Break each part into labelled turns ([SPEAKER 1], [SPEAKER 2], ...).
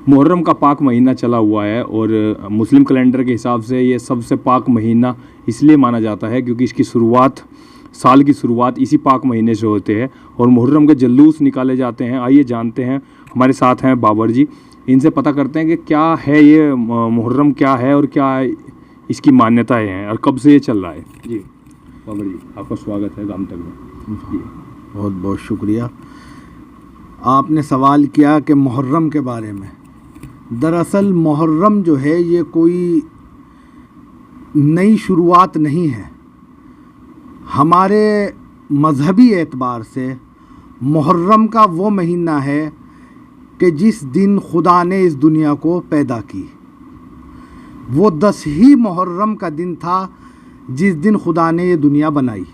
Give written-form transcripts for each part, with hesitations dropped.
[SPEAKER 1] मुहर्रम का पाक महीना चला हुआ है और मुस्लिम कैलेंडर के हिसाब से ये सबसे पाक महीना इसलिए माना जाता है क्योंकि इसकी शुरुआत, साल की शुरुआत इसी पाक महीने से होते हैं और मुहर्रम के जुलूस निकाले जाते हैं। आइए जानते हैं, हमारे साथ हैं बाबर जी, इनसे पता करते हैं कि क्या है ये मुहर्रम, क्या है और क्या इसकी मान्यताएं हैं और कब से ये चल रहा है। जी बाबर जी, आपका स्वागत है गाम तक में। जी
[SPEAKER 2] बहुत बहुत शुक्रिया। आपने सवाल किया कि मुहर्रम के बारे में। दरअसल मुहर्रम जो है ये कोई नई शुरुआत नहीं है। हमारे मजहबी एतबार से मुहर्रम का वो महीना है कि जिस दिन खुदा ने इस दुनिया को पैदा की। वो 10 ही मुहर्रम का दिन था जिस दिन खुदा ने ये दुनिया बनाई।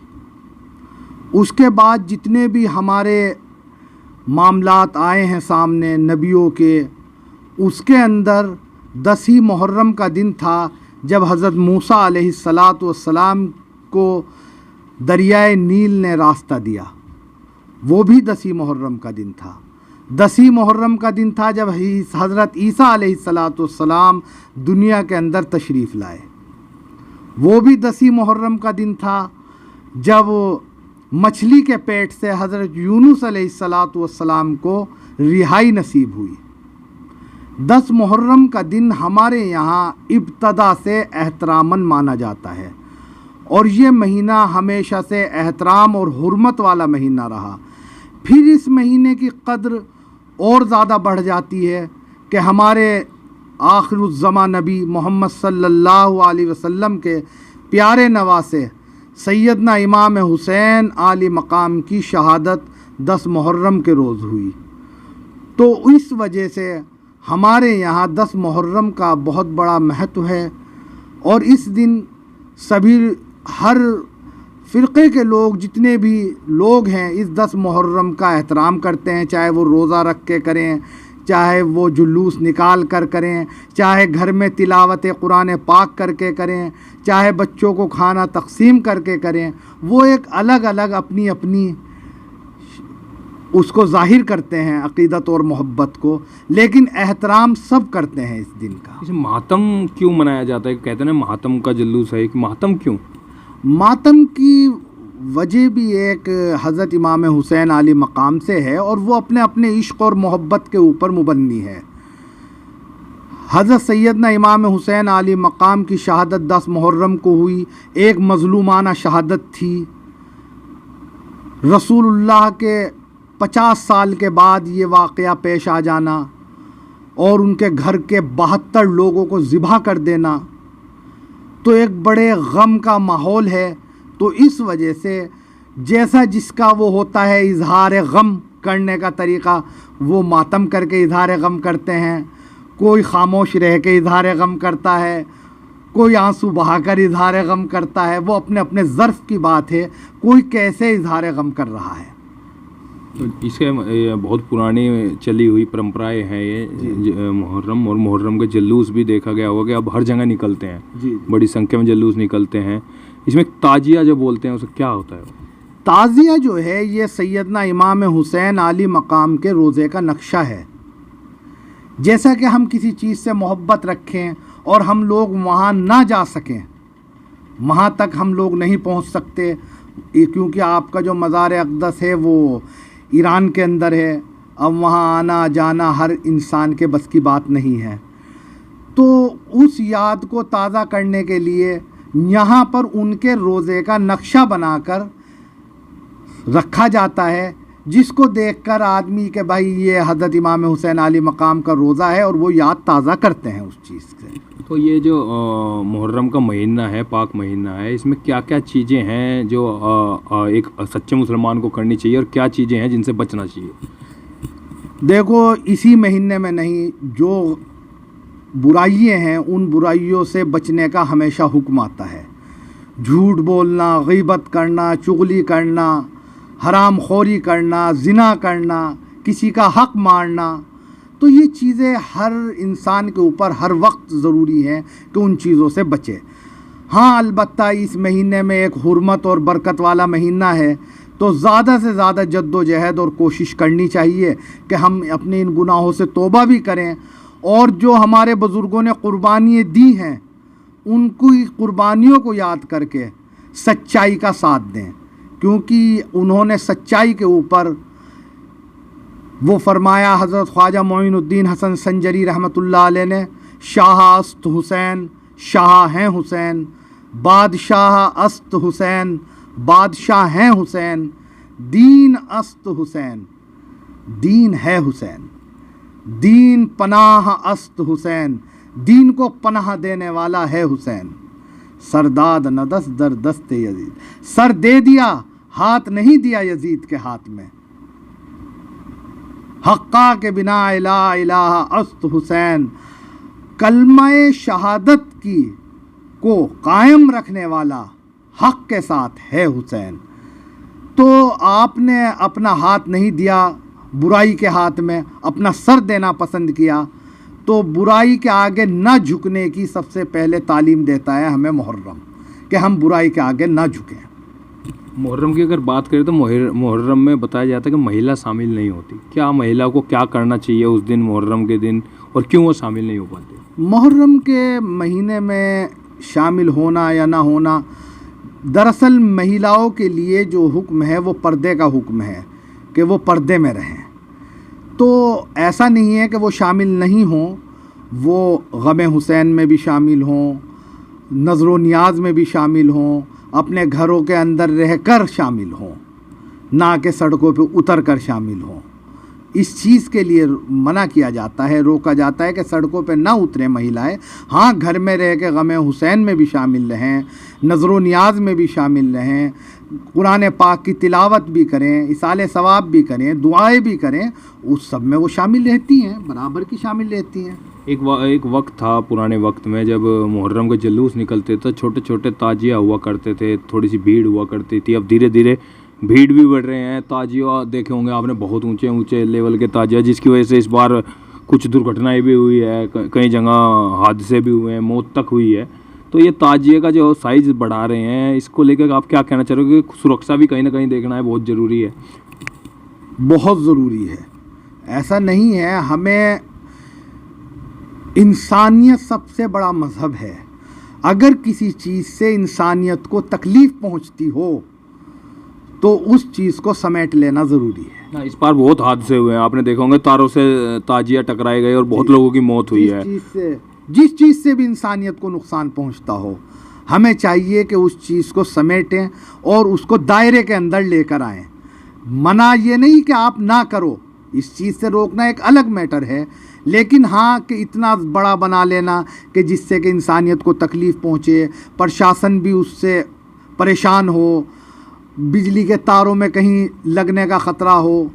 [SPEAKER 2] उसके बाद जितने भी हमारे मामलात आए हैं सामने नबियों के, उसके अंदर 10 ही मुहर्रम का दिन था जब हज़रत मूसा अलैहिस्सलातु वस्सलाम को दरियाए नील ने रास्ता दिया। वो भी 10 ही मुहर्रम का दिन था। 10 ही मुहर्रम का दिन था जब हज़रत ईसा अलैहिस्सलातु वस्सलाम दुनिया के अंदर तशरीफ़ लाए। वो भी 10 ही मुहर्रम का दिन था जब मछली के पेट से हज़रत यूनुस अलैहिस्सलातु वस्सलाम को रिहाई नसीब हुई। 10 मुहर्रम का दिन हमारे यहाँ इब्तदा से एहतरामन माना जाता है और ये महीना हमेशा से एहतराम और हुर्मत वाला महीना रहा। फिर इस महीने की कद्र और ज़्यादा बढ़ जाती है कि हमारे आखिरुज़्ज़मा नबी मोहम्मद सल्लल्लाहु अलैहि वसल्लम के प्यारे नवासे सैयदना इमाम हुसैन आली मकाम की शहादत 10 मुहर्रम के रोज़ हुई। तो इस वजह से हमारे यहाँ 10 मुहर्रम का बहुत बड़ा महत्व है और इस दिन सभी हर फ़िरक़े के लोग, जितने भी लोग हैं, इस 10 मुहर्रम का एहतराम करते हैं। चाहे वो रोज़ा रख के करें, चाहे वो जुलूस निकाल कर करें, चाहे घर में तिलावत कुरान पाक करके करें, चाहे बच्चों को खाना तकसीम करके करें। वो एक अलग अलग अपनी अपनी उसको ज़ाहिर करते हैं अक़ीदत और मोहब्बत को, लेकिन एहतराम सब करते हैं इस दिन का।
[SPEAKER 1] इसे मातम क्यों मनाया जाता है? कहते हैं ना मातम का जुलूस है, कि मातम क्यों?
[SPEAKER 2] मातम की वजह भी एक हज़रत इमाम हुसैन आली मकाम से है और वो अपने अपने इश्क़ और मोहब्बत के ऊपर मुबन्नी है। हज़रत सैयदना इमाम हुसैन आली मकाम की शहादत 10 मुहर्रम को हुई। एक मज़लूमाना शहादत थी। रसूलुल्लाह के 50 साल के बाद ये वाक़या पेश आ जाना और उनके घर के 72 लोगों को ज़िबा कर देना, तो एक बड़े गम का माहौल है। तो इस वजह से जैसा जिसका वो होता है इजहार गम करने का तरीक़ा, वो मातम करके इजहार गम करते हैं। कोई खामोश रह के इजहार गम करता है, कोई आंसू बहाकर इजहार गम करता है। वो अपने अपने ज़र्फ़ की बात है, कोई कैसे इजहार गम कर रहा है।
[SPEAKER 1] तो इसके बहुत पुरानी चली हुई परंपराएं हैं ये मुहर्रम, और मुहर्रम के जुलूस भी देखा गया होगा कि अब हर जगह निकलते हैं जी। बड़ी संख्या में जुलूस निकलते हैं। इसमें ताजिया जो बोलते हैं उसे क्या होता है?
[SPEAKER 2] ताजिया जो है ये सैयदना इमाम हुसैन आली मकाम के रोज़े का नक्शा है। जैसा कि हम किसी चीज़ से मोहब्बत रखें और हम लोग वहाँ ना जा सकें, वहाँ तक हम लोग नहीं पहुँच सकते क्योंकि आपका जो मज़ार अक़दस है वो ईरान के अंदर है। अब वहाँ आना जाना हर इंसान के बस की बात नहीं है। तो उस याद को ताज़ा करने के लिए यहाँ पर उनके रोज़े का नक्शा बनाकर रखा जाता है, जिसको देखकर आदमी के भाई ये हज़रत इमाम हुसैन आली मकाम का रोज़ा है और वो याद ताज़ा करते हैं उस चीज़ से।
[SPEAKER 1] तो ये जो मुहर्रम का महीना है, पाक महीना है, इसमें क्या क्या चीज़ें हैं जो एक सच्चे मुसलमान को करनी चाहिए और क्या चीज़ें हैं जिनसे बचना चाहिए?
[SPEAKER 2] देखो, इसी महीने में नहीं, जो बुराइयां हैं उन बुराइयों से बचने का हमेशा हुक्म आता है। झूठ बोलना, गीबत करना, चुगली करना, हराम खोरी करना, ज़िना करना, किसी का हक मारना, तो ये चीज़ें हर इंसान के ऊपर हर वक्त ज़रूरी है कि उन चीज़ों से बचे। हाँ, अलबत्ता इस महीने में एक हुर्मत और बरकत वाला महीना है, तो ज़्यादा से ज़्यादा जद्दोजहद और कोशिश करनी चाहिए कि हम अपने इन गुनाहों से तौबा भी करें और जो हमारे बुज़ुर्गों ने कुर्बानियाँ दी हैं उनकी कुर्बानियों को याद करके सच्चाई का साथ दें, क्योंकि उन्होंने सच्चाई के ऊपर वो फरमाया, हज़रत ख्वाजा मोइनुद्दीन हसन संजरी रहमतुल्लाह अलैह ने, शाह अस्त हुसैन, शाह हैं हुसैन, बादशाह अस्त हुसैन, बादशाह हैं हुसैन, दीन अस्त हुसैन, दीन है हुसैन, दीन पनाह अस्त हुसैन, दीन को पनाह देने वाला है हुसैन, सरदाद नदस दर दस्ते यजीद, सर दे दिया हाथ नहीं दिया यजीद के हाथ में, हक्का के बिना इला इलाहा अस्त हुसैन, कलमाए शहादत की को कायम रखने वाला हक के साथ है हुसैन। तो आपने अपना हाथ नहीं दिया बुराई के हाथ में, अपना सर देना पसंद किया, तो बुराई के आगे न झुकने की सबसे पहले तालीम देता है हमें मुहर्रम, कि हम बुराई के आगे न झुकें।
[SPEAKER 1] मुहर्रम की अगर बात करें तो मुहर्रम में बताया जाता है कि महिला शामिल नहीं होती। क्या महिला को क्या करना चाहिए उस दिन, मुहर्रम के दिन, और क्यों वो शामिल नहीं हो पाती?
[SPEAKER 2] मुहर्रम के महीने में शामिल होना या ना होना, दरअसल महिलाओं के लिए जो हुक्म है वो पर्दे का हुक्म है कि वो पर्दे में रहें। तो ऐसा नहीं है कि वो शामिल नहीं हों, वो गम हुसैन में भी शामिल हों, नज़र व नियाज़ में भी शामिल हों, अपने घरों के अंदर रहकर शामिल हों, ना कि सड़कों पे उतर कर शामिल हों। इस चीज़ के लिए मना किया जाता है, रोका जाता है कि सड़कों पे ना उतरें महिलाएं। हाँ, घर में रह के गम हुसैन में भी शामिल रहें, नज़र व नियाज़ में भी शामिल रहें, कुरान पाक की तिलावत भी करें, इसाले सवाब भी करें, दुआएं भी करें, उस सब में वो शामिल रहती हैं, बराबर की शामिल रहती हैं।
[SPEAKER 1] एक वक्त था पुराने वक्त में जब मुहर्रम के जुलूस निकलते तो छोटे छोटे ताजिया हुआ करते थे, थोड़ी सी भीड़ हुआ करती थी। अब धीरे धीरे भीड़ भी बढ़ रहे हैं, ताजिया देखे होंगे आपने, बहुत ऊंचे ऊंचे लेवल के ताजिया, जिसकी वजह से इस बार कुछ दुर्घटनाएं भी हुई है, कई जगह हादसे भी हुए हैं, मौत तक हुई है। तो ये ताजिए का जो साइज़ बढ़ा रहे हैं, इसको लेकर आप क्या कहना चाह रहे हो कि सुरक्षा भी कहीं ना कहीं देखना है, बहुत ज़रूरी है?
[SPEAKER 2] बहुत ज़रूरी है, ऐसा नहीं है। हमें इंसानियत सबसे बड़ा मज़हब है। अगर किसी चीज़ से इंसानियत को तकलीफ़ पहुंचती हो तो उस चीज़ को समेट लेना ज़रूरी है
[SPEAKER 1] ना। इस बार बहुत हादसे हुए हैं, आपने देखा होंगे, तारों से ताजिया टकराए गए और बहुत लोगों की मौत हुई है।
[SPEAKER 2] जिस चीज़ से भी इंसानियत को नुकसान पहुंचता हो, हमें चाहिए कि उस चीज़ को समेटें और उसको दायरे के अंदर लेकर आएं। मना ये नहीं कि आप ना करो, इस चीज़ से रोकना एक अलग मैटर है, लेकिन हाँ कि इतना बड़ा बना लेना कि जिससे कि इंसानियत को तकलीफ़ पहुँचे, प्रशासन भी उससे परेशान हो, बिजली के तारों में कहीं लगने का ख़तरा हो।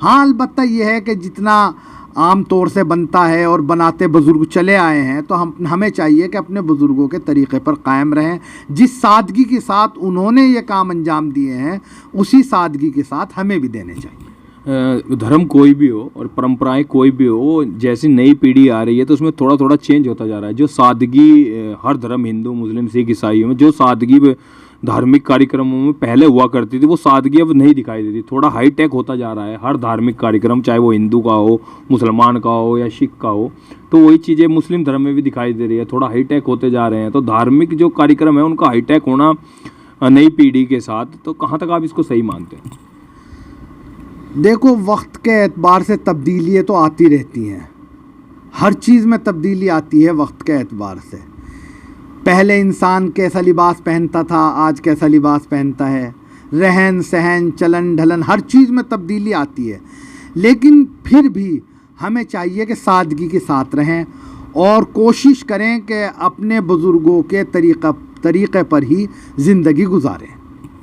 [SPEAKER 2] हाँ, अलबत्ता ये है कि जितना आम तौर से बनता है और बनाते बुज़ुर्ग चले आए हैं, तो हमें चाहिए कि अपने बुज़ुर्गों के तरीक़े पर कायम रहें। जिस सादगी के साथ उन्होंने ये काम अंजाम दिए हैं, उसी सादगी के साथ हमें भी देने चाहिए।
[SPEAKER 1] धर्म कोई भी हो और परंपराएं कोई भी हो, जैसी नई पीढ़ी आ रही है तो उसमें थोड़ा थोड़ा चेंज होता जा रहा है। जो सादगी हर धर्म, हिंदू, मुस्लिम, सिख, ईसाइयों में जो सादगी धार्मिक कार्यक्रमों में पहले हुआ करती थी, वो सादगी अब नहीं दिखाई देती। थोड़ा हाईटेक होता जा रहा है हर धार्मिक कार्यक्रम, चाहे वो हिंदू का हो, मुसलमान का हो या सिख का हो। तो वही चीज़ें मुस्लिम धर्म में भी दिखाई दे रही है, थोड़ा हाईटेक होते जा रहे हैं। तो धार्मिक जो कार्यक्रम है उनका हाईटेक होना नई पीढ़ी के साथ, तो कहाँ तक आप इसको सही मानते हैं?
[SPEAKER 2] देखो, वक्त के एतबार से तब्दीलियाँ तो आती रहती हैं, हर चीज़ में तब्दीली आती है वक्त के एतबार से। पहले इंसान कैसा लिबास पहनता था, आज कैसा लिबास पहनता है, रहन सहन, चलन ढलन, हर चीज़ में तब्दीली आती है। लेकिन फिर भी हमें चाहिए कि सादगी के साथ रहें और कोशिश करें कि अपने बुज़ुर्गों के तरीक़े पर ही ज़िंदगी गुजारें।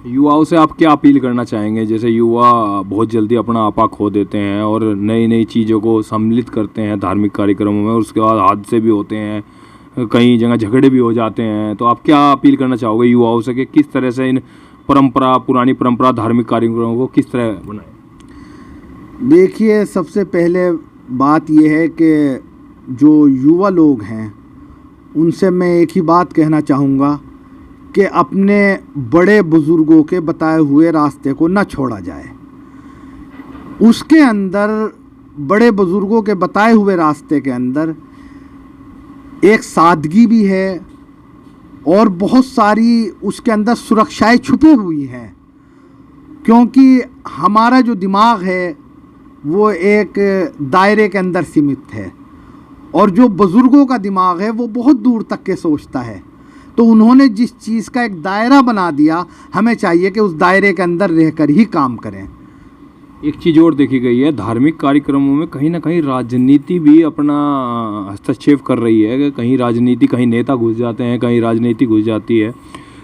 [SPEAKER 1] युवाओं से आप क्या अपील करना चाहेंगे? जैसे युवा बहुत जल्दी अपना आपा खो देते हैं और नई नई चीज़ों को सम्मिलित करते हैं धार्मिक कार्यक्रमों में, और उसके बाद हादसे भी होते हैं, कई जगह झगड़े भी हो जाते हैं। तो आप क्या अपील करना चाहोगे युवाओं से कि किस तरह से इन पुरानी परंपरा धार्मिक कार्यक्रमों को किस तरह बनाएं?
[SPEAKER 2] देखिए, सबसे पहले बात यह है कि जो युवा लोग हैं उनसे मैं एक ही बात कहना चाहूँगा कि अपने बड़े बुज़ुर्गों के बताए हुए रास्ते को न छोड़ा जाए। उसके अंदर, बड़े बुज़ुर्गों के बताए हुए रास्ते के अंदर एक सादगी भी है और बहुत सारी उसके अंदर सुरक्षाएं छुपी हुई हैं, क्योंकि हमारा जो दिमाग है वो एक दायरे के अंदर सीमित है और जो बुज़ुर्गों का दिमाग है वो बहुत दूर तक के सोचता है। तो उन्होंने जिस चीज़ का एक दायरा बना दिया, हमें चाहिए कि उस दायरे के अंदर रहकर ही काम करें।
[SPEAKER 1] एक चीज़ और देखी गई है, धार्मिक कार्यक्रमों में कहीं ना कहीं राजनीति भी अपना हस्तक्षेप कर रही है कि कहीं राजनीति, कहीं नेता घुस जाते हैं, कहीं राजनीति घुस जाती है।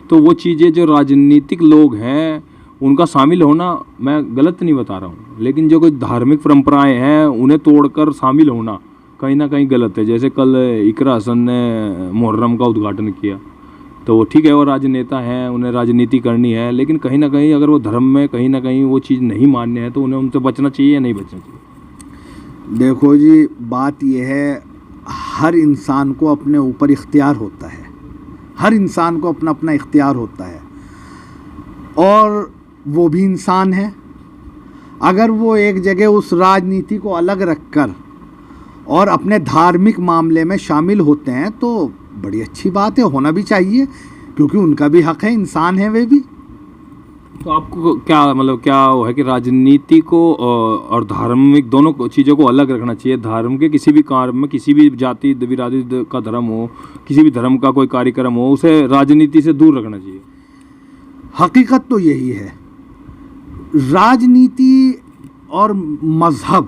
[SPEAKER 1] तो वो चीज़ें जो राजनीतिक लोग हैं उनका शामिल होना, मैं गलत नहीं बता रहा हूँ, लेकिन जो कोई धार्मिक परंपराएं हैं उन्हें तोड़कर शामिल होना कहीं ना कहीं गलत है। जैसे कल इकरा हसन ने मुहर्रम का उद्घाटन किया, तो ठीक है वो राजनेता हैं, उन्हें राजनीति करनी है, लेकिन कहीं ना कहीं अगर वो धर्म में कहीं ना कहीं वो चीज़ नहीं मान्य है तो उन्हें उनसे बचना चाहिए या नहीं बचना चाहिए?
[SPEAKER 2] देखो जी, बात यह है, हर इंसान को अपने ऊपर इख्तियार होता है, हर इंसान को अपना अपना इख्तियार होता है और वो भी इंसान है। अगर वो एक जगह उस राजनीति को अलग रखकर और अपने धार्मिक मामले में शामिल होते हैं तो बड़ी अच्छी बात है, होना भी चाहिए, क्योंकि उनका भी हक है, इंसान है वे भी।
[SPEAKER 1] तो आपको क्या मतलब क्या है कि राजनीति को और धार्मिक दोनों चीज़ों को अलग रखना चाहिए? धर्म के किसी भी कार्य में, किसी भी जाति बिरादरी का धर्म हो, किसी भी धर्म का कोई कार्यक्रम हो, उसे राजनीति से दूर रखना चाहिए।
[SPEAKER 2] हकीकत तो यही है। राजनीति और मज़हब,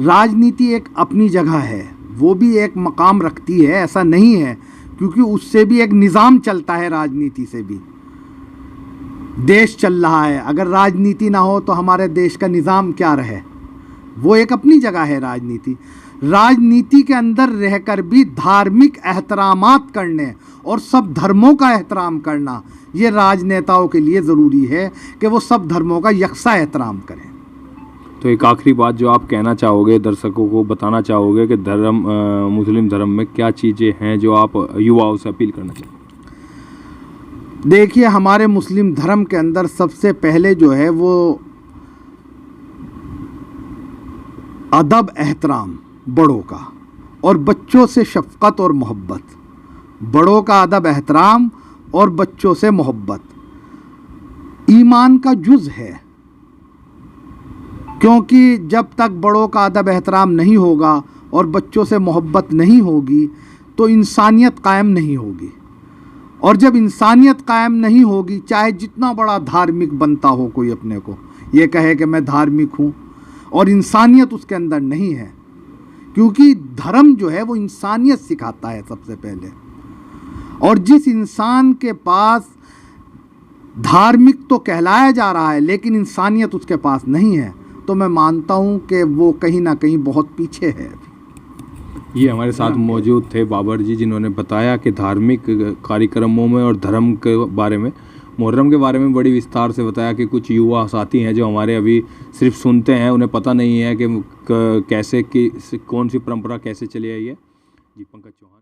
[SPEAKER 2] राजनीति एक अपनी जगह है, वो भी एक मकाम रखती है, ऐसा नहीं है, क्योंकि उससे भी एक निज़ाम चलता है, राजनीति से भी देश चल रहा है। अगर राजनीति ना हो तो हमारे देश का निज़ाम क्या रहे? वो एक अपनी जगह है राजनीति। राजनीति के अंदर रहकर भी धार्मिक एहतरामात करने और सब धर्मों का एहतराम करना, ये राजनेताओं के लिए ज़रूरी है कि वो सब धर्मों का यकसा एहतराम करें।
[SPEAKER 1] तो एक आखिरी बात जो आप कहना चाहोगे, दर्शकों को बताना चाहोगे कि धर्म, मुस्लिम धर्म में क्या चीज़ें हैं जो आप युवाओं से अपील करना चाहोगे?
[SPEAKER 2] देखिए, हमारे मुस्लिम धर्म के अंदर सबसे पहले जो है वो अदब एहतराम बड़ों का और बच्चों से शफ़क़त और मोहब्बत। बड़ों का अदब एहतराम और बच्चों से मोहब्बत ईमान का जुज़ है, क्योंकि जब तक बड़ों का अदब एहतराम नहीं होगा और बच्चों से मोहब्बत नहीं होगी तो इंसानियत कायम नहीं होगी, और जब इंसानियत कायम नहीं होगी, चाहे जितना बड़ा धार्मिक बनता हो कोई, अपने को ये कहे कि मैं धार्मिक हूँ, और इंसानियत उसके अंदर नहीं है, क्योंकि धर्म जो है वो इंसानियत सिखाता है सबसे पहले। और जिस इंसान के पास धार्मिक तो कहलाया जा रहा है लेकिन इंसानियत उसके पास नहीं है, तो मैं मानता हूँ कि वो कहीं ना कहीं बहुत पीछे है।
[SPEAKER 1] ये हमारे साथ मौजूद थे बाबर जी, जिन्होंने बताया कि धार्मिक कार्यक्रमों में और धर्म के बारे में, मुहर्रम के बारे में बड़ी विस्तार से बताया कि कुछ युवा साथी हैं जो हमारे अभी सिर्फ सुनते हैं, उन्हें पता नहीं है कि कैसे, कि कौन सी परंपरा कैसे चली आई है। जी, पंकज चौहान।